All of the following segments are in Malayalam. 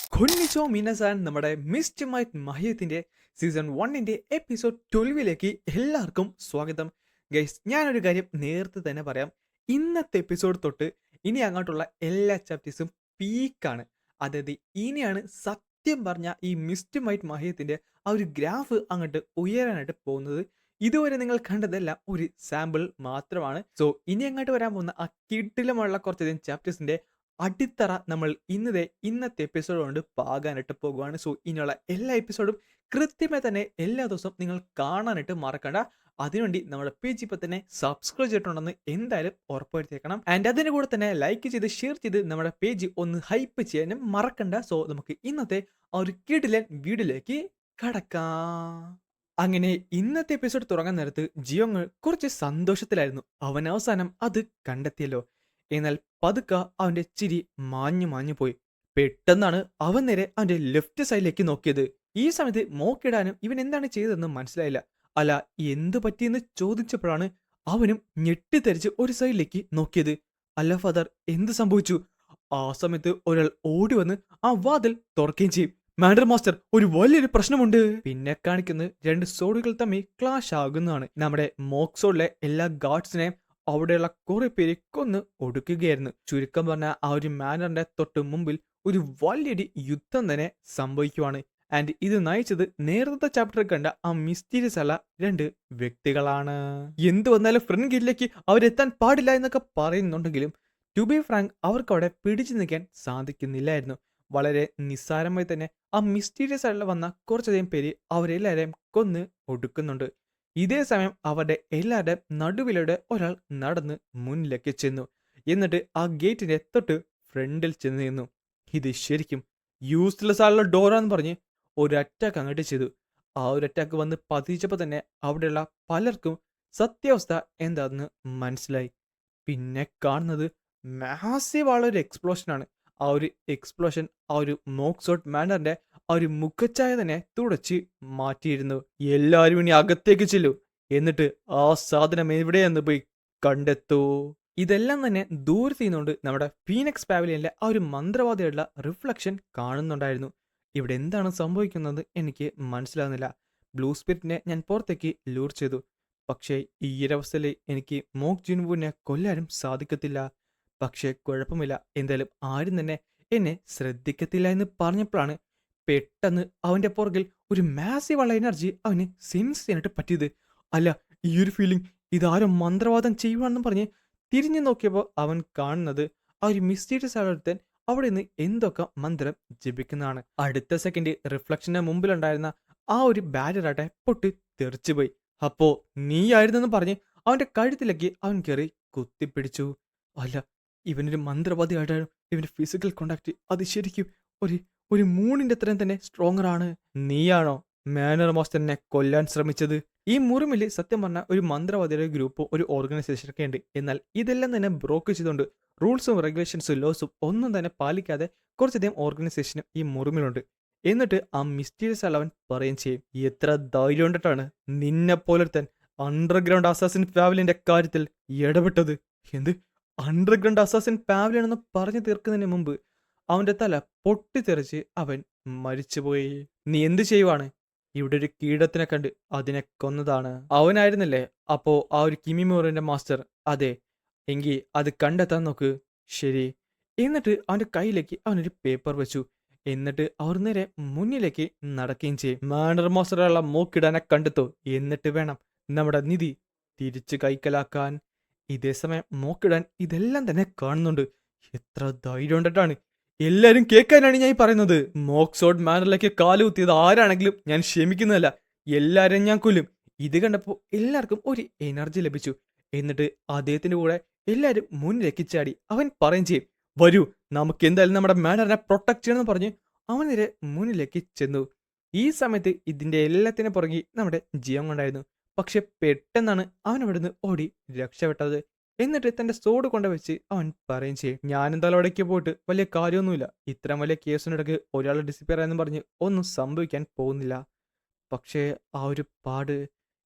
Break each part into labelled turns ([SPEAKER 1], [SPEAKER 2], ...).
[SPEAKER 1] കൊന്നിച്ചോ മിനസാൻ നമ്മുടെ മിസ്റ്റ് മൈറ്റ് മഹ്യത്തിന്റെ സീസൺ 1ന്റെ എപ്പിസോഡ് 12ലേക്ക് എല്ലാവർക്കും സ്വാഗതം. ഗൈസ്, ഞാനൊരു കാര്യം നേരത്തെ തന്നെ പറയാം. ഇന്നത്തെ എപ്പിസോഡ് തൊട്ട് ഇനി അങ്ങോട്ടുള്ള എല്ലാ ചാപ്റ്റേഴ്സും പീക്കാണ്. അതായത് ഇനിയാണ് സത്യം പറഞ്ഞ ഈ മിസ്റ്റ് മൈറ്റ് മഹ്യത്തിന്റെ ആ ഒരു ഗ്രാഫ് അങ്ങോട്ട് ഉയരാനായിട്ട് പോകുന്നത്. ഇതുവരെ നിങ്ങൾ കണ്ടതെല്ലാം ഒരു സാമ്പിൾ മാത്രമാണ്. സോ ഇനി അങ്ങോട്ട് വരാൻ പോകുന്ന ആ കിടിലമുള്ള കുറച്ചധികം ചാപ്റ്റേഴ്സിന്റെ അടിത്തറ നമ്മൾ ഇന്നത്തെ എപ്പിസോഡ് കൊണ്ട് പാകാനായിട്ട് പോകുവാണ്. സോ ഇനിയുള്ള എല്ലാ എപ്പിസോഡും കൃത്യമായി തന്നെ എല്ലാ ദിവസവും നിങ്ങൾ കാണാനായിട്ട് മറക്കണ്ട. അതിനുവേണ്ടി നമ്മുടെ പേജ് ഇപ്പൊ തന്നെ സബ്സ്ക്രൈബ് ചെയ്തിട്ടുണ്ടെന്ന് എന്തായാലും ഉറപ്പുവരുത്തിയേക്കണം. ആൻഡ് അതിന് കൂടെ തന്നെ ലൈക്ക് ചെയ്ത് ഷെയർ ചെയ്ത് നമ്മുടെ പേജ് ഒന്ന് ഹൈപ്പ് ചെയ്യാനും മറക്കണ്ട. സോ നമുക്ക് ഇന്നത്തെ ആ ഒരു കിടിലൻ വീഡിയോയിലേക്ക് കടക്കാം. അങ്ങനെ ഇന്നത്തെ എപ്പിസോഡ് തുടങ്ങാൻ നേരത്ത് ജിയോങ് കുറച്ച് സന്തോഷത്തിലായിരുന്നു. അവൻ അവസാനം അത് കണ്ടെത്തിയല്ലോ. എന്നാൽ പതുക്കെ അവന്റെ ചിരി മാഞ്ഞു മാഞ്ഞു പോയി. പെട്ടെന്നാണ് അവൻ നേരെ അവന്റെ ലെഫ്റ്റ് സൈഡിലേക്ക് നോക്കിയത്. ഈ സമയത്ത് മോക്കിടാനും ഇവൻ എന്താണ് ചെയ്തതെന്ന് മനസ്സിലായില്ല. അല്ല, എന്ത് പറ്റിയെന്ന് ചോദിച്ചപ്പോഴാണ് അവനും ഞെട്ടിത്തെറിച്ച് ഒരു സൈഡിലേക്ക് നോക്കിയത്. അല്ല ഫാദർ, എന്ത് സംഭവിച്ചു? ആ സമയത്ത് ഒരാൾ ഓടി വന്ന് ആ വാതിൽ തുറക്കുകയും ചെയ്യും. മാൻഡർ മാസ്റ്റർ, ഒരു വലിയൊരു പ്രശ്നമുണ്ട്. പിന്നെ കാണിക്കുന്നത് രണ്ട് സോഡുകൾ തമ്മിൽ ക്ലാഷ് ആകുന്നതാണ്. നമ്മുടെ മോക്സോഡിലെ എല്ലാ ഗാർഡ്സിനെയും അവിടെയുള്ള കുറെ പേര് കൊന്ന് ഒടുക്കുകയായിരുന്നു. ചുരുക്കം പറഞ്ഞ ആ ഒരു മാനറിന്റെ തൊട്ട് മുമ്പിൽ ഒരു വലിയൊരു യുദ്ധം തന്നെ സംഭവിക്കുവാണ്. ആൻഡ് ഇത് നയിച്ചത് നേരത്തെ ചാപ്റ്ററിൽ കണ്ട ആ മിസ്റ്റീരിയസ് ആയ രണ്ട് വ്യക്തികളാണ്. എന്ത് വന്നാലും ഫ്രണ്ട് ഗേറ്റിലേക്ക് അവരെത്താൻ പാടില്ല എന്നൊക്കെ പറയുന്നുണ്ടെങ്കിലും ടു ബി ഫ്രാങ്ക് അവർക്ക് അവിടെ പിടിച്ചു നിൽക്കാൻ സാധിക്കുന്നില്ലായിരുന്നു. വളരെ നിസ്സാരമായി തന്നെ ആ മിസ്റ്റീരിയസ് ആയിട്ട് വന്ന കുറച്ചധികം പേര് അവരെല്ലാവരെയും കൊന്ന് ഒടുക്കുന്നുണ്ട്. ഇതേ സമയം അവരുടെ എല്ലാവരുടെയും നടുവിലൂടെ ഒരാൾ നടന്ന് മുന്നിലേക്ക് ചെന്നു. എന്നിട്ട് ആ ഗേറ്റിന്റെ തൊട്ട് ഫ്രണ്ടിൽ ചെന്ന് നിന്നു. ഇത് ശരിക്കും യൂസ്ലെസ് ആയുള്ള ഡോറാന്ന് പറഞ്ഞ് ഒരു അറ്റാക്ക് അങ്ങോട്ട് ചെയ്തു. ആ ഒരു അറ്റാക്ക് വന്ന് പതിച്ചപ്പോൾ തന്നെ അവിടെയുള്ള പലർക്കും സത്യാവസ്ഥ എന്താണെന്ന് മനസ്സിലായി. പിന്നെ കാണുന്നത് മാസീവ് ആയുള്ള ഒരു എക്സ്പ്ലോഷനാണ്. ആ ഒരു എക്സ്പ്ലോഷൻ ആ ഒരു മോക്സോട്ട് മാനറിന്റെ ആ ഒരു മുഖച്ഛായ തന്നെ തുടച്ച് മാറ്റിയിരുന്നു. എല്ലാവരും ഇനി അകത്തേക്ക് ചെല്ലൂ, എന്നിട്ട് ആ സാധനം എവിടെയെന്ന് പോയി കണ്ടെത്തൂ. ഇതെല്ലാം തന്നെ ദൂരത്ത് നിന്നുകൊണ്ട് നമ്മുടെ ഫീനിക്സ് പാവലിയനിലെ ആ ഒരു മന്ത്രവാദിയുള്ള റിഫ്ലക്ഷൻ കാണുന്നുണ്ടായിരുന്നു. ഇവിടെ എന്താണ് സംഭവിക്കുന്നത് എനിക്ക് മനസ്സിലാകുന്നില്ല. ബ്ലൂ സ്പിരിറ്റിനെ ഞാൻ പുറത്തേക്ക് ലൂർ ചെയ്തു. പക്ഷേ ഈ ഒരവസ്ഥയിൽ എനിക്ക് മോക്ക് ജിൻവുവിനെ കൊല്ലാനും സാധിക്കത്തില്ല. പക്ഷേ കുഴപ്പമില്ല, എന്തായാലും ആരും തന്നെ എന്നെ ശ്രദ്ധിക്കത്തില്ല എന്ന് പറഞ്ഞപ്പോഴാണ് പെട്ടെന്ന് അവന്റെ പുറകിൽ ഒരു മാസീവ് ഉള്ള എനർജി അവന് സെൻസ് ചെയ്യാനായിട്ട് പറ്റിയത്. അല്ല, ഈ ഒരു ഫീലിംഗ് ഇതാരോ മന്ത്രവാദം ചെയ്യുവാണെന്ന് പറഞ്ഞ് തിരിഞ്ഞു നോക്കിയപ്പോൾ അവൻ കാണുന്നത് ആ ഒരു മിസ്റ്റീരിയസ് ആളൊരുത്തൻ അവിടെ നിന്ന് എന്തൊക്കെ മന്ത്രം ജപിക്കുന്നതാണ്. അടുത്ത സെക്കൻഡ് റിഫ്ലക്ഷന്റെ മുമ്പിലുണ്ടായിരുന്ന ആ ഒരു ബാരിയറാട്ടെ പൊട്ടി തെറിച്ചുപോയി. അപ്പോ നീയായിരുന്നെന്ന് പറഞ്ഞ് അവന്റെ കഴുത്തിലേക്ക് അവൻ കയറി കുത്തിപ്പിടിച്ചു. അല്ല, ഇവനൊരു മന്ത്രവാദിയായിട്ടാണ്. ഇവന്റെ ഫിസിക്കൽ കോണ്ടാക്ട് അത് ശരിക്കും ഒരു ഒരു മൂണിന്റെ അത്രയും തന്നെ സ്ട്രോങ്ങർ ആണ്. നീയാണോ മാനർ മാസ്റ്ററിനെ കൊല്ലാൻ ശ്രമിച്ചത്? ഈ മുറിമില് സത്യം പറഞ്ഞ ഒരു മന്ത്രവാദിയുടെ ഗ്രൂപ്പോ ഒരു ഓർഗനൈസേഷനൊക്കെ ഉണ്ട്. എന്നാൽ ഇതെല്ലാം തന്നെ ബ്രോക്ക് ചെയ്തുകൊണ്ട് റൂൾസും റെഗുലേഷൻസും ലോസും ഒന്നും തന്നെ പാലിക്കാതെ കുറച്ചധികം ഓർഗനൈസേഷനും ഈ മുറിമിലുണ്ട്. എന്നിട്ട് ആ മിസ്റ്റീരിയസ് അലവൻ പറയുകയും ചെയ്യും, എത്ര ധൈര്യം കൊണ്ടിട്ടാണ് നിന്നെ പോലൊരുത്തൻ അണ്ടർഗ്രൗണ്ട് അസാസിൻ ഫാമിലിന്റെ കാര്യത്തിൽ ഇടപെട്ടത്? എന്ത് അണ്ടർഗ്രൗണ്ട് അസാസിൻ പാവലിയൻ എന്ന് പറഞ്ഞു തീർക്കുന്നതിന് മുമ്പ് അവന്റെ തല പൊട്ടിത്തെറിച്ച് അവൻ മരിച്ചുപോയി. നീ എന്ത് ചെയ്യുവാണ്? ഇവിടെ ഒരു കീടത്തിനെ കണ്ട് അതിനെ കൊന്നതാണ്. അവനായിരുന്നല്ലേ അപ്പോ ആ ഒരു കിമിമോറിന്റെ മാസ്റ്റർ? അതെ, എങ്കിൽ അത് കണ്ടെത്താൻ നോക്ക്. ശരി. എന്നിട്ട് അവന്റെ കയ്യിലേക്ക് അവനൊരു പേപ്പർ വെച്ചു. എന്നിട്ട് അവർ നേരെ മുന്നിലേക്ക് നടക്കുകയും ചെയ്യും. മാനർ മാസ്റ്ററുള്ള മൂക്കിടാനെ കണ്ടെത്തോ, എന്നിട്ട് വേണം നമ്മുടെ നിധി തിരിച്ചു കൈക്കലാക്കാൻ. ഇതേ സമയം മോക്കിടാൻ ഇതെല്ലാം തന്നെ കാണുന്നുണ്ട്. എത്ര ധൈര്യം കൊണ്ടിട്ടാണ്! എല്ലാരും കേൾക്കാനാണ് ഞാൻ പറയുന്നത്. മോക്സോഡ് മാനറിലേക്ക് കാലുകുത്തിയത് ആരാണെങ്കിലും ഞാൻ ക്ഷമിക്കുന്നതല്ല. എല്ലാരെയും ഞാൻ കൊല്ലും. ഇത് കണ്ടപ്പോൾ എല്ലാവർക്കും ഒരു എനർജി ലഭിച്ചു. എന്നിട്ട് അദ്ദേഹത്തിന്റെ കൂടെ എല്ലാരും മുന്നിലേക്ക് ചാടി. അവൻ പറയും ചെയ്യും, വരൂ, നമുക്ക് എന്തായാലും നമ്മുടെ മാനറിനെ പ്രൊട്ടക്ട് ചെയ്യണമെന്ന് പറഞ്ഞ് അവൻ നേരെ മുന്നിലേക്ക് ചെന്നു. ഈ സമയത്ത് ഇതിന്റെ എല്ലാത്തിനും പുറകെ നമ്മുടെ ജിയോങ് ഉണ്ടായിരുന്നു. പക്ഷെ പെട്ടെന്നാണ് അവൻ അവിടുന്ന് ഓടി രക്ഷപ്പെട്ടത്. എന്നിട്ട് തന്റെ സോഡ് കൊണ്ടുവച്ച് അവൻ പറയും ചെയ്യും, ഞാനും തലവടയ്ക്ക് പോയിട്ട് വലിയ കാര്യമൊന്നുമില്ല. ഇത്രയും വലിയ കേസിനിടയ്ക്ക് ഒരാൾ ഡിസിപ്പിയർ എന്ന് പറഞ്ഞ് ഒന്നും സംഭവിക്കാൻ പോകുന്നില്ല. പക്ഷേ ആ ഒരു പാട്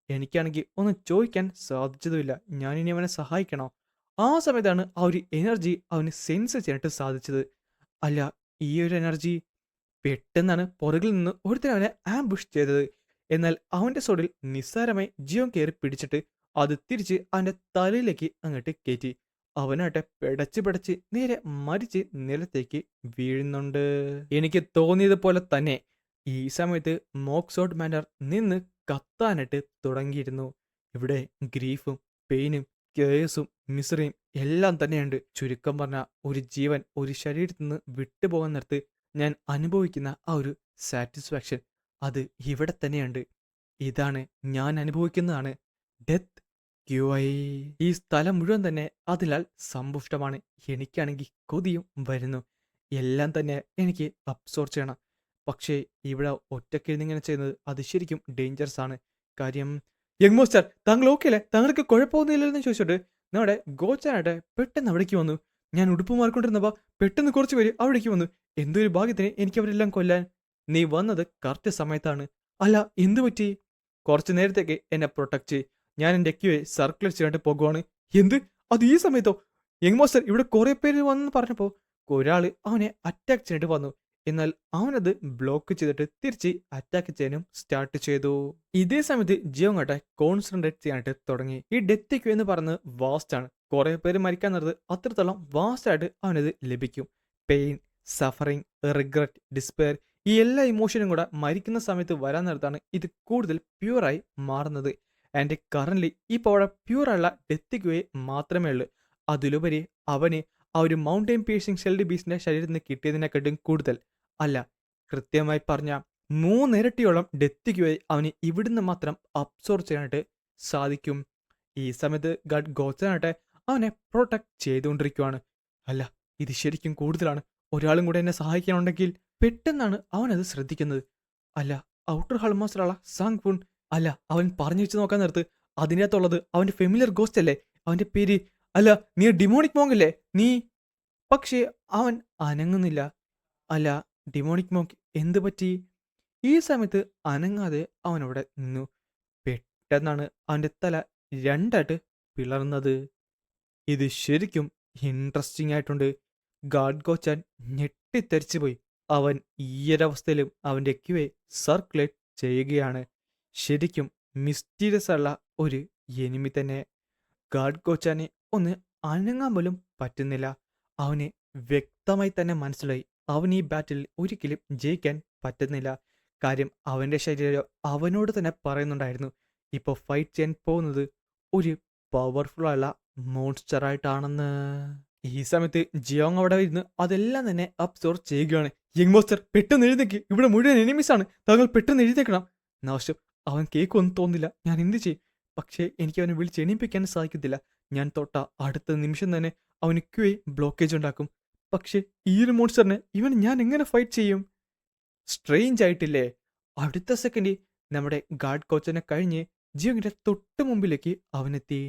[SPEAKER 1] എനിക്കാണെങ്കിൽ ഒന്നും ചോദിക്കാൻ സാധിച്ചതുമില്ല. ഞാനിനി അവനെ സഹായിക്കണോ? ആ സമയത്താണ് ആ ഒരു എനർജി അവന് സെൻസ് ചെയ്യാനായിട്ട് സാധിച്ചത്. അല്ല, ഈ ഒരു എനർജി പെട്ടെന്നാണ് പുറകിൽ നിന്ന് ഒരുത്തൻ അവനെ ആംബുഷ് ചെയ്തത്. എന്നാൽ അവന്റെ സോഡിൽ നിസ്സാരമായി ജിയോങ് കയറി പിടിച്ചിട്ട് അത് തിരിച്ച് അവന്റെ തലയിലേക്ക് അങ്ങോട്ട് കയറ്റി. അവനാട്ടെ പിടച്ച് പിടച്ച് നേരെ മരിച്ച് നിലത്തേക്ക് വീഴുന്നുണ്ട്. എനിക്ക് തോന്നിയതുപോലെ തന്നെ ഈ സമയത്ത് മോക്സോഡ് മാനർ നിന്ന് കത്താനായിട്ട് തുടങ്ങിയിരുന്നു. ഇവിടെ ഗ്രീഫും പെയിനും കേസും മിസറിയും എല്ലാം തന്നെയുണ്ട്. ചുരുക്കം പറഞ്ഞ ഒരു ജീവൻ ഒരു ശരീരത്തിൽ നിന്ന് വിട്ടുപോകാൻ നേരത്ത് ഞാൻ അനുഭവിക്കുന്ന ആ ഒരു സാറ്റിസ്ഫാക്ഷൻ അത് ഇവിടെ തന്നെയുണ്ട്. ഇതാണ് ഞാൻ അനുഭവിക്കുന്നതാണ് ഡെത്ത് ക്യൂഐ. ഈ സ്ഥലം മുഴുവൻ തന്നെ അതിനാൽ സമ്പുഷ്ടമാണ്. എനിക്കാണെങ്കിൽ കൊതിയും വരുന്നു. എല്ലാം തന്നെ എനിക്ക് അബ്സോർബ് ചെയ്യണം. പക്ഷേ ഇവിടെ ഒറ്റയ്ക്കിരുന്നിങ്ങനെ ചെയ്യുന്നത് അത് ശരിക്കും ഡേഞ്ചറസ് ആണ്. കാര്യം യങ് മോസ്റ്റർ താങ്കൾ ഓക്കെ അല്ലേ, താങ്കൾക്ക് കുഴപ്പമൊന്നുമില്ലെന്ന് ചോദിച്ചോട്ട് നമ്മുടെ ഗോച്ചാനായിട്ട് പെട്ടെന്ന് അവിടേക്ക് വന്നു. ഞാൻ ഉടുപ്പ് മാറിക്കൊണ്ടിരുന്നപ്പോൾ പെട്ടെന്ന് കുറച്ച് പേര് അവിടേക്ക് വന്നു. എന്തൊരു ഭാഗ്യത്തിന് എനിക്ക് അവരെല്ലാം കൊല്ലാൻ നീ വന്നത് കറക്റ്റ് സമയത്താണ്. അല്ല എന്തു പറ്റി? കുറച്ചു നേരത്തേക്ക് എന്നെ പ്രൊട്ടക്ട് ചെയ്. ഞാൻ എൻ്റെ ക്യൂയെ സർക്കുലേറ്റ് ചെയ്യാണ്ട് പോകുവാണ്. എന്ത്? അത് ഈ സമയത്തോ? യങ് മാസ്റ്റർ ഇവിടെ കുറെ പേര് വന്നെന്ന് പറഞ്ഞപ്പോൾ ഒരാള് അവനെ അറ്റാക്ക് ചെയ്തിട്ട് വന്നു. എന്നാൽ അവനത് ബ്ലോക്ക് ചെയ്തിട്ട് തിരിച്ച് അറ്റാക്ക് ചെയ്യാനും സ്റ്റാർട്ട് ചെയ്തു. ഇതേ സമയത്ത് ജിയോങ്ങട്ടെ കോൺസെൻട്രേറ്റ് ചെയ്യാനായിട്ട് തുടങ്ങി. ഈ ഡെത്ത് ക്യൂ എന്ന് പറയുന്നത് വാസ്റ്റ് ആണ്. കുറെ പേര് മരിക്കാൻ നേരത്ത് അത്രത്തോളം വാസ്റ്റ് ആയിട്ട് അവനത് ലഭിക്കും. പെയിൻ, സഫറിങ്, റിഗ്രറ്റ്, ഡിസ്പെയർ ഈ എല്ലാ ഇമോഷനും കൂടെ മരിക്കുന്ന സമയത്ത് വരാൻ നേരത്താണ് ഇത് കൂടുതൽ പ്യൂറായി മാറുന്നത്. ആൻഡ് കറന്റ് ഇപ്പോൾ അവിടെ പ്യൂറുള്ള ഡെത്ത് ക്യൂയെ മാത്രമേ ഉള്ളൂ. അതിലുപരി അവന് ആ ഒരു മൗണ്ടൈൻ പീസിംഗ് ഷെൽഡ് ബീസിന്റെ ശരീരത്തിൽ നിന്ന് കിട്ടിയതിനെക്കാട്ടും കൂടുതൽ അല്ല, കൃത്യമായി പറഞ്ഞ 3 ഇരട്ടിയോളം ഡെത്ത് ക്യൂയെ അവന് ഇവിടുന്ന് മാത്രം അബ്സോർവ് ചെയ്യാനായിട്ട് സാധിക്കും. ഈ സമയത്ത് ഗഡ് ഗോച്ചനാട്ടെ അവനെ പ്രൊട്ടക്ട് ചെയ്തുകൊണ്ടിരിക്കുവാണ്. അല്ല ഇത് ശരിക്കും കൂടുതലാണ്. ഒരാളും കൂടെ എന്നെ സഹായിക്കാനുണ്ടെങ്കിൽ. പെട്ടെന്നാണ് അവനത് ശ്രദ്ധിക്കുന്നത്. അല്ല ഔട്ടർ ഹൾമാസ്റ്ററുള്ള സാങ് ഫുൺ. അല്ല അവൻ പറഞ്ഞു വെച്ച് നോക്കാൻ നേരത്ത് അതിനകത്തുള്ളത് അവന്റെ ഫെമിലിയർ ഗോസ്റ്റ് അല്ലേ? അവന്റെ പേര് അല്ല നീ ഡിമോണിക് മോങ്ക് അല്ലേ നീ? പക്ഷേ അവൻ അനങ്ങുന്നില്ല. അല്ല ഡിമോണിക് മോങ്ക് എന്ത് പറ്റി? ഈ സമയത്ത് അനങ്ങാതെ അവനവിടെ നിന്നു. പെട്ടെന്നാണ് അവന്റെ തല രണ്ടായിട്ട് പിളർന്നത്. ഇത് ശരിക്കും ഇൻട്രസ്റ്റിംഗ് ആയിട്ടുണ്ട്. ഗാഡ് ഗോച്ചാൻ ഞെട്ടിത്തെറിച്ചു പോയി. അവൻ ഈയൊരവസ്ഥയിലും അവന്റെ ക്യൂയെ സർക്കുലേറ്റ് ചെയ്യുകയാണ്. ശരിക്കും മിസ്റ്റീരിയസ് ഉള്ള ഒരു എനിമി തന്നെ. ഗാഡ് ഗോച്ചാനെ ഒന്ന് അനങ്ങാൻ പോലും പറ്റുന്നില്ല. അവന് വ്യക്തമായി തന്നെ മനസ്സിലായി അവൻ ഈ ബാറ്റിൽ ഒരിക്കലും ജയിക്കാൻ പറ്റുന്നില്ല. കാര്യം അവന്റെ ശരീരം അവനോട് തന്നെ പറയുന്നുണ്ടായിരുന്നു ഇപ്പോൾ ഫൈറ്റ് ചെയ്യാൻ പോകുന്നത് ഒരു പവർഫുൾ ആയുള്ള മോൺസ്റ്റർ ആയിട്ടാണെന്ന്. ഈ സമയത്ത് ജിയോങ് അവിടെ ഇരുന്ന് അതെല്ലാം തന്നെ അബ്സോർവ് ചെയ്യുകയാണ്. യങ് മോസ്റ്റർ പെട്ടെന്ന് എഴുന്നേക്ക്, ഇവിടെ മുഴുവൻ എനിമീസ് ആണ്, താങ്കൾ പെട്ടെന്ന് എഴുന്നേക്കണം. നാശം അവൻ കേൾക്കുമെന്ന് തോന്നില്ല. ഞാൻ എന്ത് ചെയ്യും? പക്ഷേ എനിക്ക് അവനെ വിളിച്ച് എണീപ്പിക്കാൻ സാധിക്കത്തില്ല. ഞാൻ തൊട്ട അടുത്ത നിമിഷം തന്നെ അവന് ക്യൂയെ ബ്ലോക്കേജ് ഉണ്ടാക്കും. പക്ഷേ ഈ ഒരു മോൺസ്റ്ററിനെ ഇവൻ ഞാൻ എങ്ങനെ ഫൈറ്റ് ചെയ്യും? സ്ട്രേഞ്ച് ആയിട്ടില്ലേ? അടുത്ത സെക്കൻഡ് നമ്മുടെ ഗാർഡ് കോച്ചനെ കഴിഞ്ഞ് ജിയോങ്ങിന്റെ തൊട്ട് മുമ്പിലേക്ക് അവനെത്തി.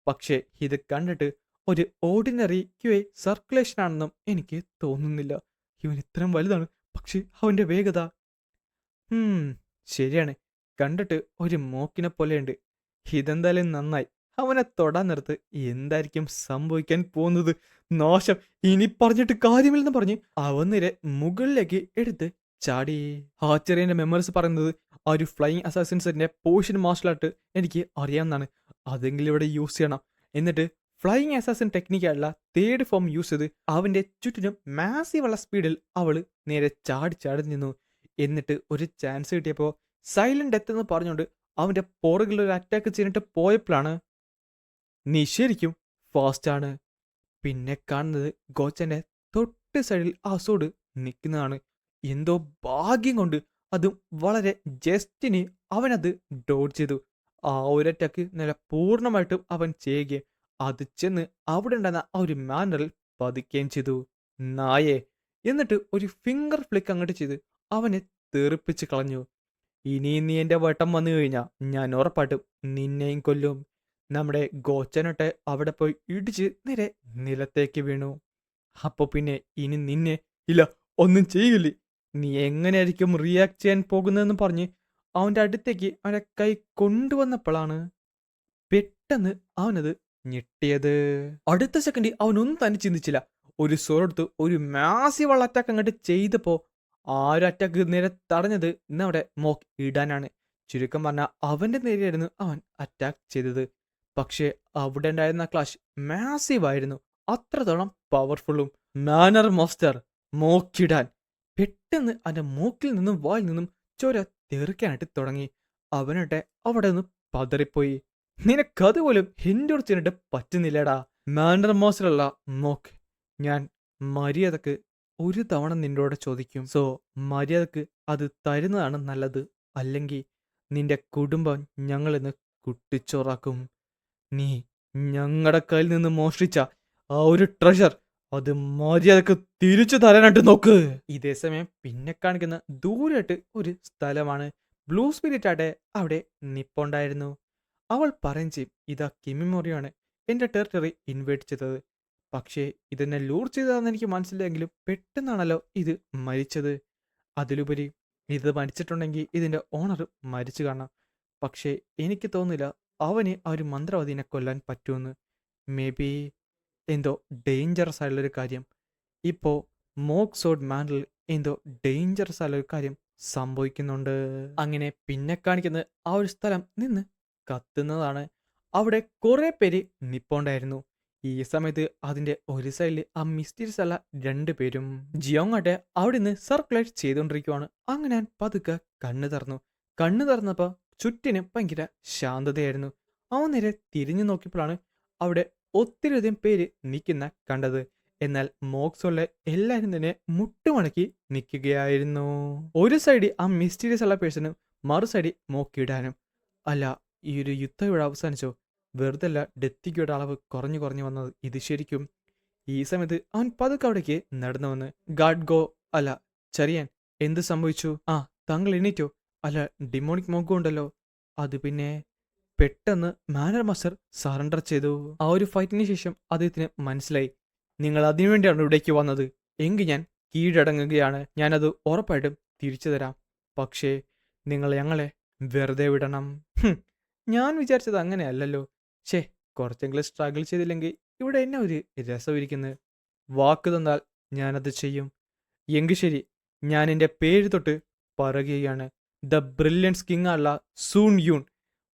[SPEAKER 1] പക്ഷേ ഇത് കണ്ടിട്ട് ഒരു ഓർഡിനറി ക്യൂഐ സർക്കുലേഷൻ ആണെന്നും എനിക്ക് തോന്നുന്നില്ല. ഇവൻ ഇത്രയും വലുതാണ്, പക്ഷെ അവന്റെ വേഗത ശരിയാണ്, കണ്ടിട്ട് ഒരു മോക്കിനെ പോലെയുണ്ട്. ഇതെന്തായാലും നന്നായി. അവനെ തൊടാൻ നിർത്ത്. എന്തായിരിക്കും സംഭവിക്കാൻ പോകുന്നത്? നാശം, ഇനി പറഞ്ഞിട്ട് കാര്യമില്ലെന്ന് പറഞ്ഞ് അവൻ നേരെ മുകളിലേക്ക് എടുത്ത് ചാടി. ഹാച്ചറിന്റെ മെമ്മറീസ് പറയുന്നത് ആ ഒരു ഫ്ലൈയിങ് അസാസിൻസിന്റെ പോഷൻ മാർഷൽ ആർട്ട് എനിക്ക് അറിയാവുന്നതാണ്. അതെങ്കിലും ഇവിടെ യൂസ് ചെയ്യണം. എന്നിട്ട് ഫ്ലൈയിങ് അസാസിൻ ടെക്നിക്കായുള്ള തേർഡ് ഫോം യൂസ് ചെയ്ത് അവന്റെ ചുറ്റിനും മാസീവുള്ള സ്പീഡിൽ അവള് നേരെ ചാടി ചാടി നിന്നു. എന്നിട്ട് ഒരു ചാൻസ് കിട്ടിയപ്പോൾ സൈലന്റ് ഡെത്ത് എന്ന് പറഞ്ഞുകൊണ്ട് അവന്റെ പുറകിൽ ഒരു അറ്റാക്ക് ചെയ്തിട്ട് പോയപ്പോഴാണ് നീ ശരിക്കും ഫാസ്റ്റ് ആണ്. പിന്നെ കാണുന്നത് ഗോച്ചന്റെ തൊട്ട് സൈഡിൽ അസോഡ് നിൽക്കുന്നതാണ്. എന്തോ ഭാഗ്യം കൊണ്ട് അതും വളരെ ജസ്റ്റിന് അവനത് ഡോഡ് ചെയ്തു. ആ ഒരു അറ്റാക്ക് നല്ല പൂർണ്ണമായിട്ടും അവൻ ചെയ്യുകയും അത് ചെന്ന് അവിടെ ഉണ്ടായിരുന്ന ആ ഒരു മാനറിൽ പതിക്കുകയും ചെയ്തു. നായേ, എന്നിട്ട് ഒരു ഫിംഗർ ഫ്ലിക്ക് അങ്ങോട്ട് ചെയ്ത് അവനെ തെറിപ്പിച്ച് കളഞ്ഞു. ഇനി നീ എന്റെ വട്ടം വന്നു കഴിഞ്ഞാൽ ഞാൻ ഉറപ്പായിട്ടും നിന്നെയും കൊല്ലും. നമ്മുടെ ഗോച്ചനൊട്ടെ അവിടെ പോയി ഇടിച്ച് നേരെ നിലത്തേക്ക് വീണു. അപ്പൊ പിന്നെ ഇനി നിന്നെ ഇല്ല ഒന്നും ചെയ്യില്ലേ, നീ എങ്ങനെയായിരിക്കും റിയാക്ട് ചെയ്യാൻ പോകുന്നതെന്ന് പറഞ്ഞ് അവന്റെ അടുത്തേക്ക് അവന്റെ കൈ കൊണ്ടുവന്നപ്പോഴാണ് പെട്ടെന്ന് അവനത് ഞെട്ടിയത്. അടുത്ത സെക്കൻഡ് അവനൊന്നും തന്നെ ചിന്തിച്ചില്ല. ഒരു സ്വരെടുത്ത് ഒരു മാസീവ് അറ്റാക്ക് അങ്ങോട്ട് ചെയ്തപ്പോ ആ ഒരു അറ്റാക്ക് നേരെ തടഞ്ഞത് നമ്മുടെ മോക്ക് ഇടാനാണ്. ചുരുക്കം പറഞ്ഞാൽ അവന്റെ നേരെയായിരുന്നു അവൻ അറ്റാക്ക് ചെയ്തത്. പക്ഷേ അവിടെ ഉണ്ടായിരുന്ന ക്ലാഷ് മാസീവ് ആയിരുന്നു, അത്രത്തോളം പവർഫുള്ളും. മാനർ മാസ്റ്റർ മോക്കിടാൻ പെട്ടെന്ന് അവന്റെ മൂക്കിൽ നിന്നും വായിൽ നിന്നും ചോര തെറിക്കാനായിട്ട് തുടങ്ങി. അവനട്ടെ അവിടെ നിന്ന് പതറിപ്പോയി. നിനക്കതുപോലും എൻഡോർ ചെയ്യാനായിട്ട് പറ്റുന്നില്ലടാ. മാനർ മാസ്റ്റർ അല്ല മോക്ക്, ഞാൻ മര്യാദക്ക് ഒരു തവണ നിന്നോട് ചോദിക്കും. സോ മര്യാദക്ക് അത് തരുന്നതാണ് നല്ലത്. അല്ലെങ്കിൽ നിന്റെ കുടുംബം ഞങ്ങളിന്ന് കുട്ടിച്ചോറാക്കും. നീ ഞങ്ങളുടെ കയ്യിൽ നിന്ന് മോഷ്ടിച്ച ആ ഒരു ട്രഷർ അത് മര്യാദക്ക് തിരിച്ചു തരാനായിട്ട് നോക്ക്. ഇതേ സമയം പിന്നെ കാണിക്കുന്ന ദൂരായിട്ട് ഒരു സ്ഥലമാണ്. ബ്ലൂ സ്പിരിറ്റ് ആട്ടെ അവിടെ നിപ്പുണ്ടായിരുന്നു. അവൾ പറയും ചെയ്യും, ഇതാ കിമിമോറിയാണ് എന്റെ ടെറിട്ടറി ഇൻവേറ്റ് ചെയ്തത്. പക്ഷേ ഇതെന്നെ ലൂർ ചെയ്തതാണെന്ന് എനിക്ക് മനസ്സിലായെങ്കിലും പെട്ടെന്നാണല്ലോ ഇത് മരിച്ചത്. അതിലുപരി ഇത് മരിച്ചിട്ടുണ്ടെങ്കിൽ ഇതിന്റെ ഓണർ മരിച്ചു കാണാം. പക്ഷേ എനിക്ക് തോന്നുന്നില്ല അവന് ആ ഒരു മന്ത്രവാദീനെ കൊല്ലാൻ പറ്റുമെന്ന്. മേ ബി എന്തോ ഡേഞ്ചറസ് ആയുള്ളൊരു കാര്യം ഇപ്പോൾ മോക്സോഡ് മാൻഡിൽ എന്തോ ഡേഞ്ചറസ് ആയുള്ളൊരു കാര്യം സംഭവിക്കുന്നുണ്ട്. അങ്ങനെ പിന്നെ കാണിക്കുന്നത് ആ ഒരു സ്ഥലം നിന്ന് കത്തുന്നതാണ്. അവിടെ കുറെ പേര് നിപ്പോണ്ടായിരുന്നു. ഈ സമയത്ത് അതിന്റെ ഒരു സൈഡിൽ ആ മിസ്റ്റീരിയസ് അല്ല രണ്ടുപേരും ജിയോങ്ങട്ടെ അവിടെ നിന്ന് സർക്കുലേറ്റ് ചെയ്തുകൊണ്ടിരിക്കുവാണ്. അങ്ങനെ ഞാൻ പതുക്കെ കണ്ണു തുറന്നപ്പോ ചുറ്റിനും ഭയങ്കര ശാന്തതയായിരുന്നു. അവൻ നേരെ തിരിഞ്ഞു നോക്കിയപ്പോഴാണ് അവിടെ ഒത്തിരിയധികം പേര് നിൽക്കുന്ന കണ്ടത്. എന്നാൽ മോക്സോളിലെ എല്ലാരും തന്നെ മുട്ടുമടക്കി നിൽക്കുകയായിരുന്നു. ഒരു സൈഡിൽ ആ മിസ്റ്റീരിയസ് ഉള്ള പേഴ്സണും മറു സൈഡിൽ മോക്കിടാനും. അല്ല, ഈ ഒരു യുദ്ധം ഇവിടെ അവസാനിച്ചോ? വെറുതെ അല്ല ഡെത്തിക്കയുടെ അളവ് കുറഞ്ഞു വന്നത്. ഇത് ശരിക്കും ഈ സമയത്ത് അവൻ പതുക്കെ അവിടേക്ക് നടന്നു വന്ന് ഗാഡ് ഗോ അല്ല ചരിയാൻ, എന്ത് സംഭവിച്ചു? ആ, താങ്കൾ എണീറ്റോ? അല്ല, ഡിമോണിക് മോഗോ ഉണ്ടല്ലോ. അത് പിന്നെ പെട്ടെന്ന് മാനർ മാസ്റ്റർ സറണ്ടർ ചെയ്തു. ആ ഒരു ഫൈറ്റിന് ശേഷം അദ്ദേഹത്തിന് മനസ്സിലായി, നിങ്ങൾ അതിനുവേണ്ടിയാണ് ഇവിടേക്ക് വന്നത്. എങ്കിൽ ഞാൻ കീഴടങ്ങുകയാണ്. ഞാനത് ഉറപ്പായിട്ടും തിരിച്ചു തരാം. പക്ഷേ നിങ്ങൾ ഞങ്ങളെ വെറുതെ വിടണം. ഞാൻ വിചാരിച്ചത് അങ്ങനെയല്ലല്ലോ. ഷേ, കുറച്ചെങ്കിലും സ്ട്രഗിൾ ചെയ്തില്ലെങ്കിൽ ഇവിടെ എന്നെ ഒരു രസം ഇരിക്കുന്നത്. വാക്ക് തന്നാൽ ഞാനത് ചെയ്യും. എങ്കിൽ ശരി, ഞാൻ എൻ്റെ പേര് തൊട്ട് പറയുകയാണ്. ദ ബ്രില്യൻസ് കിങ് അല്ല Soon Yoon,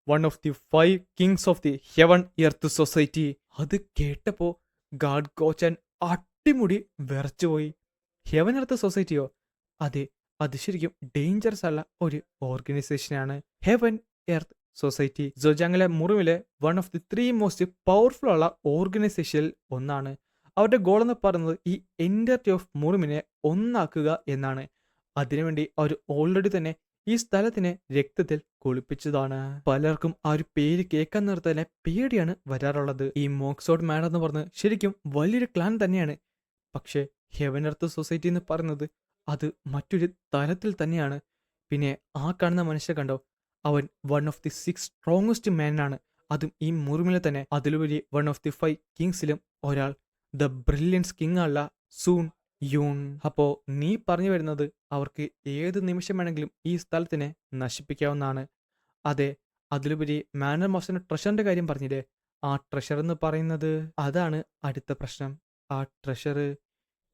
[SPEAKER 1] one of the 5 kings of the heaven earth society. അത് കേട്ടപ്പോ ഗാഡ് കോച്ചാൻ അട്ടിമുടി വിറച്ചുപോയി. ഹെവൻ എർത്ത് സൊസൈറ്റിയോ? അതെ, അത് ശരിക്കും ഡേഞ്ചറസ് അല്ല ഒരു ഓർഗനൈസേഷനാണ്. ഹെവൻ എർത്ത് സൊസൈറ്റി സോജാങ്ങിലെ മുറിവിലെ one of the 3 most powerful ഉള്ള ഓർഗനൈസേഷനിൽ ഒന്നാണ്. അവരുടെ ഗോൾ എന്ന് പറയുന്നത് ഈ എൻറ്റയർറ്റി ഓഫ് മുറിമിനെ ഒന്നാക്കുക എന്നാണ്. അതിനുവേണ്ടി അവർ ഓൾറെഡി തന്നെ ഈ സ്ഥലത്തിനെ രക്തത്തിൽ കുളിപ്പിച്ചതാണ്. പലർക്കും ആ ഒരു പേര് കേൾക്കാൻ നേരത്തെ തന്നെ പേടിയാണ് വരാറുള്ളത്. ഈ മോക്സോഡ് മാൻ എന്ന് പറഞ്ഞ് ശരിക്കും വലിയൊരു ക്ലാൻ തന്നെയാണ്. പക്ഷേ ഹെവൻ എർത്ത് സൊസൈറ്റി എന്ന് പറയുന്നത് അത് മറ്റൊരു തലത്തിൽ തന്നെയാണ്. പിന്നെ ആ കാണുന്ന മനുഷ്യരെ കണ്ടോ, അവൻ വൺ ഓഫ് ദി 6 സ്ട്രോങ്ങസ്റ്റ് മാനാണ്. അതും ഈ മുറിമിലെ തന്നെ. അതിലുപരി വൺ ഓഫ് ദി 5 കിങ്സിലും ഒരാൾ. ദ ബ്രില്യൻസ് കിങ് അല്ല സൂൺ യൂൺ. അപ്പോ നീ പറഞ്ഞു വരുന്നത് അവർക്ക് ഏത് നിമിഷം വേണമെങ്കിലും ഈ സ്ഥലത്തിനെ നശിപ്പിക്കാവുന്നതാണ്. അതെ, അതിലുപരി മാനർ മാസ്റ്ററിന്റെ ട്രഷറിന്റെ കാര്യം പറഞ്ഞില്ലേ, ആ ട്രഷർ എന്ന് പറയുന്നത് അതാണ് അടുത്ത പ്രശ്നം. ആ ട്രഷർ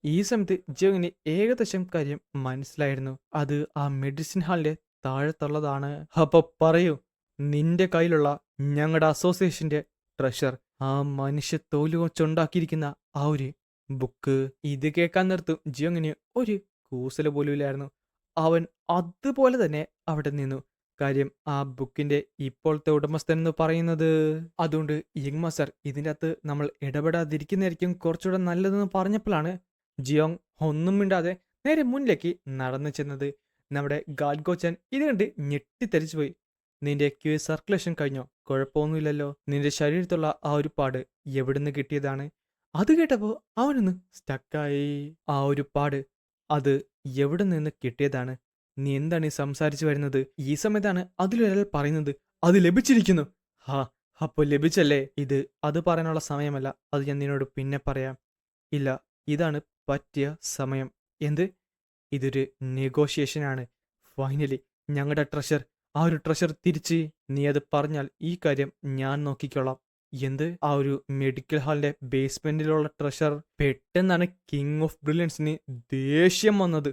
[SPEAKER 1] ഈ സമയത്ത് ജിയോങ്ങിന് ഏകദേശം കാര്യം മനസ്സിലായിരുന്നു. അത് ആ മെഡിസിൻ ഹാളിന്റെ താഴത്തുള്ളതാണ്. അപ്പൊ പറയൂ, നിന്റെ കയ്യിലുള്ള ഞങ്ങളുടെ അസോസിയേഷന്റെ ട്രഷർ, ആ മനുഷ്യ തോല് വെച്ചുണ്ടാക്കിയിരിക്കുന്ന ആ ഒരു ബുക്ക്. ഇത് കേൾക്കാൻ നിർത്തും ജിയോങ്ങിന് ഒരു കൂസല പോലും ഇല്ലായിരുന്നു. അവൻ അതുപോലെ തന്നെ അവിടെ നിന്നു. കാര്യം ആ ബുക്കിന്റെ ഇപ്പോഴത്തെ ഉടമസ്ഥൻ എന്ന് പറയുന്നത്. അതുകൊണ്ട് യങ് മാസ്റ്റർ, ഇതിൻ്റെ അകത്ത് നമ്മൾ ഇടപെടാതിരിക്കുന്നതായിരിക്കും കുറച്ചുകൂടെ നല്ലതെന്ന് പറഞ്ഞപ്പോഴാണ് ജിയോങ് ഒന്നും മിണ്ടാതെ നേരെ മുന്നിലേക്ക് നടന്നു ചെന്നത്. നമ്മുടെ ഗാഡ് ഗോച്ചൻ ഇത് കണ്ട് ഞെട്ടിത്തെറിച്ചു പോയി. നിന്റെ ക്യൂ സർക്കുലേഷൻ കഴിഞ്ഞോ? കുഴപ്പമൊന്നുമില്ലല്ലോ. നിന്റെ ശരീരത്തുള്ള ആ ഒരു പാട് എവിടുന്ന് കിട്ടിയതാണ്? അത് കേട്ടപ്പോ അവനൊന്ന് സ്റ്റക്കായി. ആ ഒരു പാട് അത് എവിടെ നിന്ന് കിട്ടിയതാണ്? നീ എന്താണ് ഈ സംസാരിച്ചു വരുന്നത്? ഈ സമയത്താണ് അതിലൊരാൾ പറയുന്നത്, അത് ലഭിച്ചിരിക്കുന്നു. ഹാ, അപ്പൊ ലഭിച്ചല്ലേ? അത് പറയാനുള്ള സമയമല്ല. അത് ഞാൻ നിന്നോട് പിന്നെ പറയാം. ഇല്ല, ഇതാണ് പറ്റിയ സമയം. എന്ത്? ഇതൊരു നെഗോഷിയേഷനാണ്. ഫൈനലി ഞങ്ങളുടെ ട്രഷർ, ആ ഒരു ട്രഷർ തിരിച്ച്. നീ അത് പറഞ്ഞാൽ ഈ കാര്യം ഞാൻ നോക്കിക്കോളാം. എന്ത്? ആ ഒരു മെഡിക്കൽ ഹാളിന്റെ ബേസ്മെന്റിലുള്ള ട്രഷർ. പെട്ടെന്നാണ് കിങ് ഓഫ് ബ്രില്യൻസിന് ദേഷ്യം വന്നത്.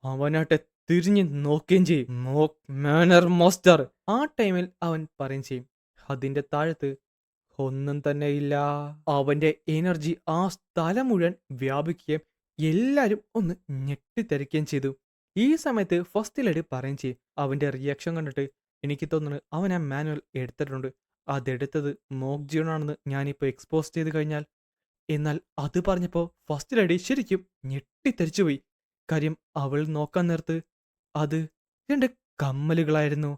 [SPEAKER 1] അവനാട്ടെ തിരിഞ്ഞ് നോക്കുകയും ചെയ്യും. മോക്ക് മാനർ മോസ്റ്റർ. ആ ടൈമിൽ അവൻ പറയും ചെയ്യും, അതിന്റെ താഴത്ത് ഒന്നും തന്നെ ഇല്ല. അവന്റെ എനർജി ആ സ്ഥലം മുഴുവൻ വ്യാപിക്കുകയും എല്ലാരും ഒന്ന് ഞെട്ടിത്തെറിക്കുകയും ചെയ്തു. ഈ സമയത്ത് ഫസ്റ്റ് ലേഡി പറയും ചെയ്യും, അവന്റെ റിയാക്ഷൻ കണ്ടിട്ട് എനിക്ക് തോന്നുന്നു അവൻ ആ മാനുവൽ എടുത്തിട്ടുണ്ട്. അതെടുത്തത് മോക്ക് ജിയോൺ ആണെന്ന് ഞാനിപ്പോ എക്സ്പോസ് ചെയ്ത് കഴിഞ്ഞാൽ. എന്നാൽ അത് പറഞ്ഞപ്പോ ഫസ്റ്റ് ലേഡി ശരിക്കും ഞെട്ടിത്തെറിച്ചുപോയി. കാര്യം അവൾ നോക്കാൻ നേരത്ത് അത് 2 കമ്മലുകളായിരുന്നു.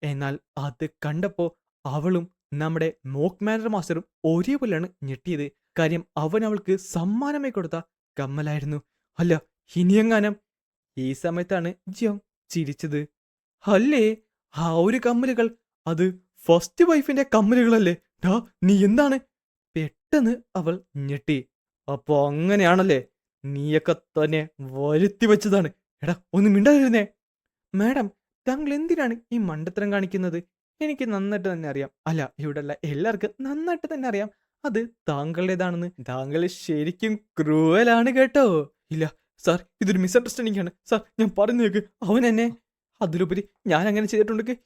[SPEAKER 1] എന്നാൽ അത് കണ്ടപ്പോ അവളും നമ്മുടെ മോക്ക് മാനർ മാസ്റ്ററും ഒരേപോലെയാണ് ഞെട്ടിയത്. കാര്യം അവൻ അവൾക്ക് സമ്മാനമായി കൊടുത്ത കമ്മലായിരുന്നു. അല്ല, ഇനിയെങ്ങാനും. ഈ സമയത്താണ് ജിയോങ് ചിരിച്ചത്. അല്ലേ, ആ ഒരു കമ്മലുകൾ അത് ഫസ്റ്റ് വൈഫിന്റെ കമ്മലുകളല്ലേ? ഡാ, നീ എന്താണ്? പെട്ടെന്ന് അവൾ ഞെട്ടി. അപ്പൊ അങ്ങനെയാണല്ലേ, നീയൊക്കെ തന്നെ വരുത്തി വെച്ചതാണ്. എടാ, ഒന്ന് മിണ്ടാതിരുന്നേ. മാഡം, താങ്കൾ എന്തിനാണ് ഈ മണ്ടത്തരം കാണിക്കുന്നത്? എനിക്ക് നന്നായിട്ട് തന്നെ അറിയാം. അല്ല, ഇവിടെയുള്ള എല്ലാവർക്കും നന്നായിട്ട് തന്നെ അറിയാം അത് താങ്കളുടേതാണെന്ന്. താങ്കൾ ശരിക്കും ക്രൂവലാണ് കേട്ടോ. ഇല്ല സാർ, ഇതൊരു മിസ്അണ്ടർസ്റ്റാൻഡിംഗ് ആണ് സാർ. ഞാൻ പറഞ്ഞു കേക്ക്, അവൻ എന്നെ അതിലുപരി ഞാൻ അങ്ങനെ ചെയ്തിട്ടുണ്ടെങ്കിൽ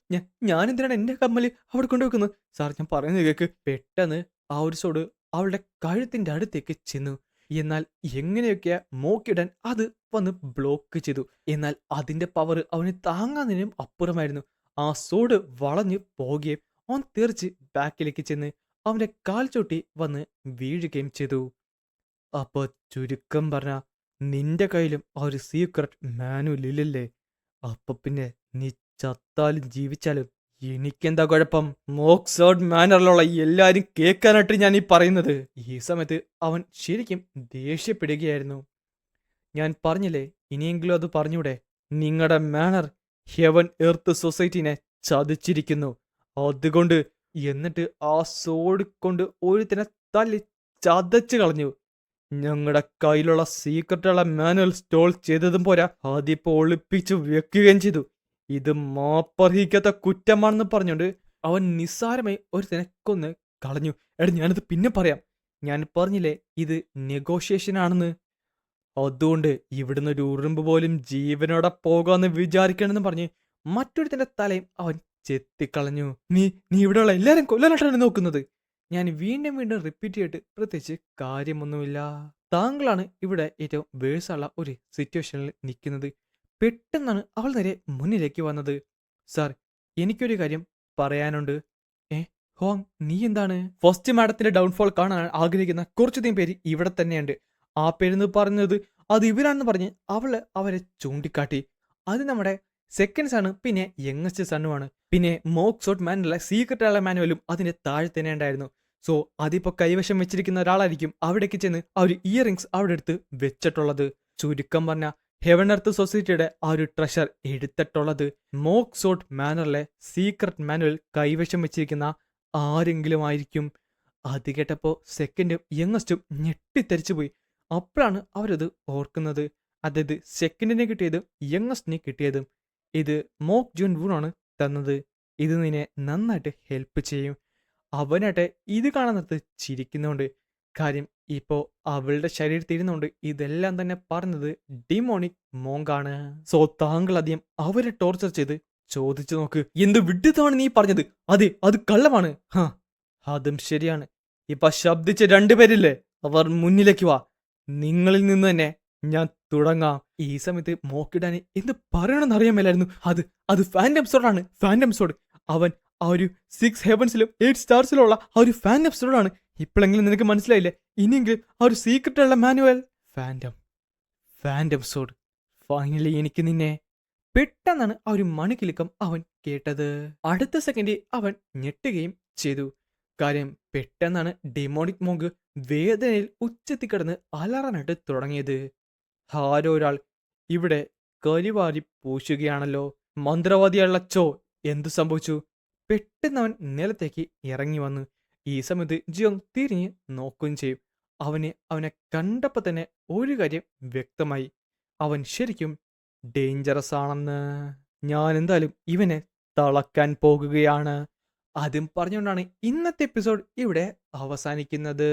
[SPEAKER 1] ഞാൻ എന്തിനാണ് എന്റെ കമ്മല് അവിടെ കൊണ്ടുവെക്കുന്നത്? സാർ, ഞാൻ പറയുന്നത് കേക്ക്. പെട്ടെന്ന് ആ ഒരു സോഡ് അവളുടെ കഴുത്തിന്റെ അടുത്തേക്ക് ചെന്നു. എന്നാൽ എങ്ങനെയൊക്കെയാ മോക്കിടാൻ അത് വന്ന് ബ്ലോക്ക് ചെയ്തു. എന്നാൽ അതിന്റെ പവർ അവന് താങ്ങാതിനും അപ്പുറമായിരുന്നു. ആ സോഡ് വളഞ്ഞു പോകുകയും അവൻ തെറിച്ച് ബാക്കിലേക്ക് ചെന്ന് അവന്റെ കാൽ ചവിട്ടി വന്ന് വീഴുകയും ചെയ്തു. അപ്പൊ ചുരുക്കം പറഞ്ഞ, നിന്റെ കയ്യിലും ആ ഒരു സീക്രട്ട് മാനുവൽ ഇല്ലല്ലേ? അപ്പൊ പിന്നെ നീ ചത്താലും ജീവിച്ചാലും എനിക്കെന്താ കുഴപ്പം? മോക്സോഡ് മാനറിലുള്ള എല്ലാരും കേൾക്കാനായിട്ട് ഞാൻ ഈ പറയുന്നത്. ഈ സമയത്ത് അവൻ ശരിക്കും ദേഷ്യപ്പെടുകയായിരുന്നു. ഞാൻ പറഞ്ഞില്ലേ, ഇനിയെങ്കിലും അത് പറഞ്ഞൂടെ? നിങ്ങളുടെ മാനർ ഹെവൻ എർത്ത് സൊസൈറ്റിനെ ചതിച്ചിരിക്കുന്നു. അതുകൊണ്ട് എന്നിട്ട് ആ സോഡ് കൊണ്ട് ഒരുത്തിനെ തല്ലി ചതച്ചു കളഞ്ഞു. ഞങ്ങളുടെ കയ്യിലുള്ള സീക്രട്ടുള്ള മാനുവൽ സ്റ്റോൾ ചെയ്തതും പോരാ, അതിപ്പോ ഒളിപ്പിച്ചു വെക്കുകയും ചെയ്തു. ഇത് മാപ്പർഹിക്കാത്ത കുറ്റമാണെന്ന് പറഞ്ഞുകൊണ്ട് അവൻ നിസ്സാരമായി ഒരുത്തിനെ കൊന്ന് കളഞ്ഞു. എടാ, ഞാനത് പിന്നെ പറയാം. ഞാൻ പറഞ്ഞില്ലേ ഇത് നെഗോഷിയേഷൻ ആണെന്ന്. അതുകൊണ്ട് ഇവിടുന്ന് ഒരു ഉറുമ്പ് പോലും ജീവനോടെ പോകാന്ന് വിചാരിക്കണമെന്ന് പറഞ്ഞ് മറ്റൊരുത്തിന്റെ തലയും അവൻ ചെത്തിക്കളഞ്ഞു. നീ നീ ഇവിടെയുള്ള എല്ലാരും കൊല്ലാനായിട്ടാണ് നോക്കുന്നത്? ഞാൻ വീണ്ടും വീണ്ടും റിപ്പീറ്റ് ചെയ്തിട്ട് പ്രത്യേകിച്ച് കാര്യമൊന്നുമില്ല. താങ്കളാണ് ഇവിടെ ഏറ്റവും വേഴ്സുള്ള ഒരു സിറ്റുവേഷനിൽ നിൽക്കുന്നത്. പെട്ടെന്നാണ് അവൾ നേരെ മുന്നിലേക്ക് വന്നത്. സാർ, എനിക്കൊരു കാര്യം പറയാനുണ്ട്. ഏ ഹോങ്, നീ എന്താണ്? ഫസ്റ്റ് മാഡത്തിന്റെ ഡൗൺഫോൾ കാണാൻ ആഗ്രഹിക്കുന്ന കുറച്ചധികം പേര് ഇവിടെ തന്നെയുണ്ട്. ആ പേരെന്ന് പറഞ്ഞത് അത് ഇവരാണെന്ന് പറഞ്ഞ് അവരെ ചൂണ്ടിക്കാട്ടി. അത് നമ്മുടെ സെക്കൻഡ്സ് ആണ്, പിന്നെ യങ്ങസ്റ്റ് സണ്ണുമാണ്. പിന്നെ മോക്സോട്ട് മാനുവൽ സീക്രട്ട് മാനുവലും അതിന്റെ താഴെ തന്നെ ഉണ്ടായിരുന്നു. സോ അതിപ്പോ കൈവശം വെച്ചിരിക്കുന്ന ഒരാളായിരിക്കും അവിടേക്ക് ചെന്ന് ആ ഒരു ഇയറിങ്സ് അവിടെ എടുത്ത് വെച്ചിട്ടുള്ളത്. ചുരുക്കം പറഞ്ഞ ഹെവൻ എർത്ത് സൊസൈറ്റിയുടെ ആ ഒരു ട്രഷർ എടുത്തിട്ടുള്ളത് മോക്സോട്ട് മാനറിലെ സീക്രട്ട് മാനുവൽ കൈവശം വെച്ചിരിക്കുന്ന ആരെങ്കിലും ആയിരിക്കും. അത് കേട്ടപ്പോ സെക്കൻഡും യങ്ങസ്റ്റും ഞെട്ടിത്തെറിച്ചു പോയി. അപ്പോഴാണ് അവരത് ഓർക്കുന്നത്. അതായത് സെക്കൻഡിനെ കിട്ടിയതും യങ്ങസ്റ്റിനെ കിട്ടിയതും ഇത് മോക്ക് ജുൻ വൂണാണ് തന്നത്. ഇത് നിന്നെ നന്നായിട്ട് ഹെൽപ്പ് ചെയ്യും. അവനാട്ടെ ഇത് കാണുന്നത് ചിരിക്കുന്നുണ്ട്. കാര്യം ഇപ്പോ അവളുടെ ശരീരത്തിൽ ഇരുന്നുകൊണ്ട് ഇതെല്ലാം തന്നെ പറഞ്ഞത് ഡിമോണിക് മോങ്കാണ്. സോ താങ്കൾ അധികം അവരെ ടോർച്ചർ ചെയ്ത് ചോദിച്ചു നോക്ക്. എന്ത് വിഡിത്തമാണ് നീ പറഞ്ഞത്? അതെ, അത് കള്ളമാണ്. അതും ശരിയാണ്. ഇപ്പൊ ശബ്ദിച്ച രണ്ടുപേരില്ലേ, അവർ മുന്നിലേക്ക് വാ. നിങ്ങളിൽ നിന്ന് തന്നെ ഞാൻ തുടങ്ങാം. ഈ സമയത്ത് മോക്കിടാന് എന്ത് പറയണമെന്ന് അറിയാൻ മേലായിരുന്നു. അത് ഫാൻറ്റം സോഡാണ്. ഫാൻറ്റം സോഡ്. അവൻ ആ ഒരു 6 ഹെവൻസിലും 8 സ്റ്റാർസിലുള്ള ആ ഒരു ഫാൻറ്റം സോഡാണ്. ഇപ്പോഴെങ്കിലും നിനക്ക് മനസ്സിലായില്ലേ? ഇനിയെങ്കിലും ആ ഒരു സീക്രട്ടുള്ള മാനുവൽ ഫാൻറ്റം സോഡ്. ഫൈനലി എനിക്ക് നിന്നെ. പെട്ടെന്നാണ് ആ ഒരു മണിക്കിലുക്കം അവൻ കേട്ടത്. അടുത്ത സെക്കൻഡ് അവൻ ഞെട്ടുകയും ചെയ്തു. കാര്യം പെട്ടെന്നാണ് ഡെമോണിക് മോങ്ക് വേദനയിൽ ഉച്ചത്തി കിടന്ന് അലറാനായിട്ട് തുടങ്ങിയത്. ആരോ ഒരാൾ ഇവിടെ കരിവാരി പൂശുകയാണല്ലോ. മന്ത്രവാദിയുള്ള ചോ എന്തു സംഭവിച്ചു? പെട്ടെന്ന് അവൻ നിലത്തേക്ക് ഇറങ്ങി വന്നു. ഈ സമയത്ത് ജിയോങ് തിരിഞ്ഞ് നോക്കുകയും ചെയ്യും. അവനെ കണ്ടപ്പോൾ തന്നെ ഒരു കാര്യം വ്യക്തമായി. അവൻ ശരിക്കും ഡേഞ്ചറസ് ആണെന്ന്. ഞാൻ എന്തായാലും ഇവനെ തളക്കാൻ പോകുകയാണ്. അതും പറഞ്ഞുകൊണ്ടാണ് ഇന്നത്തെ എപ്പിസോഡ് ഇവിടെ അവസാനിക്കുന്നത്.